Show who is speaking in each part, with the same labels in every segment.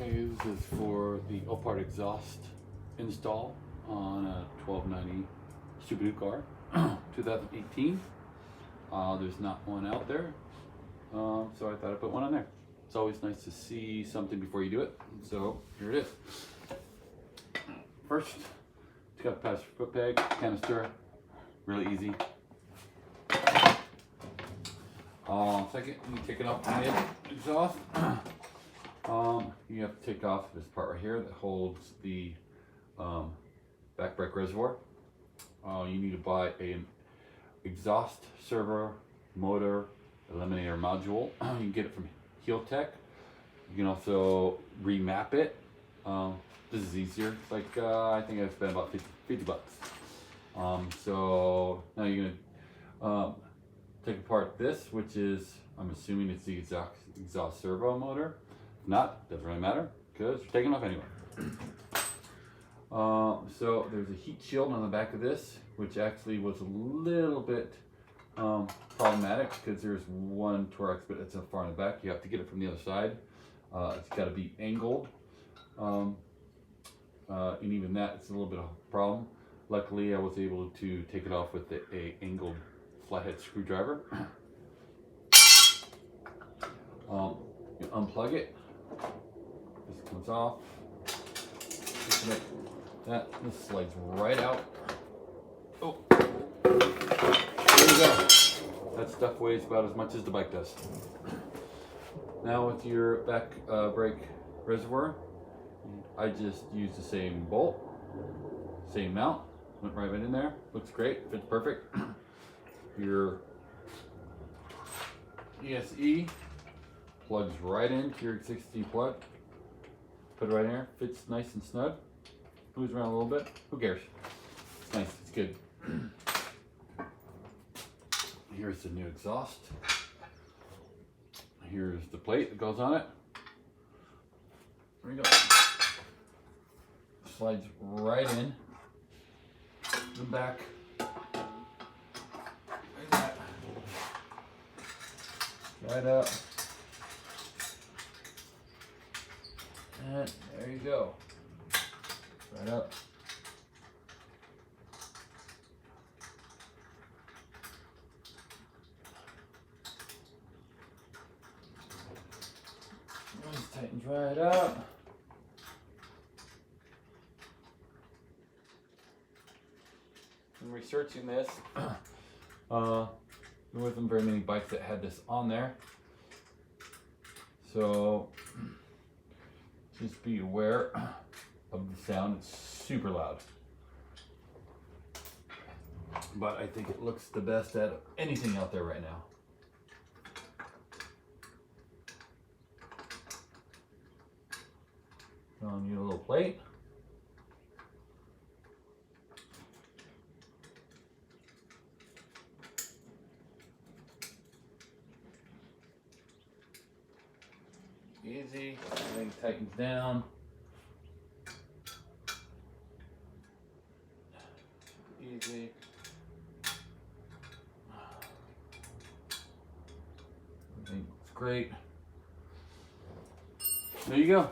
Speaker 1: Okay, this is for the Oopart exhaust install on a 1290 Subaru car, 2018. There's not one out there, so I thought I'd put one on there. It's always nice to see something before you do it, so here it is. First, it's got a pass foot peg, canister, really easy. Second, you take it off the mid exhaust. You have to take off this part right here that holds the back brake reservoir. You need to buy an exhaust servo motor eliminator module. You can get it from Heel Tech. You can also remap it. This is easier. It's like I think I spent about 50 bucks. So now you're gonna take apart this, which is, I'm assuming it's the exhaust servo motor. If not, doesn't really matter because you're taking off anyway. So there's a heat shield on the back of this, which actually was a little bit problematic because there's one Torx, but it's far in the back. You have to get it from the other side. It's got to be angled, and even that, it's a little bit of a problem. Luckily, I was able to take it off with a angled flathead screwdriver. You unplug it. This comes off. This slides right out. Oh, there you go. That stuff weighs about as much as the bike does. Now with your back brake reservoir, I just used the same bolt, same mount, went right in there. Looks great, fits perfect. Your ESE plugs right into your existing plug. Put it right in there, fits nice and snug. Moves around a little bit, who cares? It's nice, it's good. Here's the new exhaust. Here's the plate that goes on it. There we go. Slides right in the back. Like that. Right up. And there you go. Right up. This tightens right up. In researching this, there wasn't very many bikes that had this on there. So just be aware of the sound. It's super loud, but I think it looks the best out of anything out there right now. Need a little plate. Easy, everything tightens down. Easy. Everything looks great. There you go.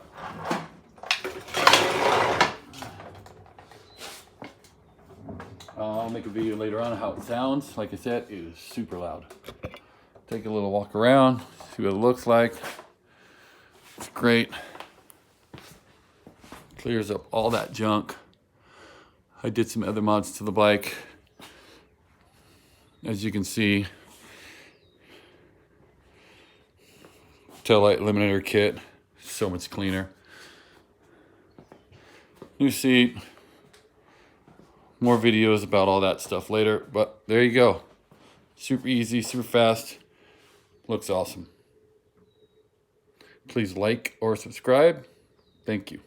Speaker 1: I'll make a video later on how it sounds. Like I said, it is super loud. Take a little walk around, see what it looks like. It's great. Clears up all that junk. I did some other mods to the bike. As you can see, taillight eliminator kit, so much cleaner. New seat. More videos about all that stuff later, but there you go. Super easy, super fast. Looks awesome. Please like or subscribe. Thank you.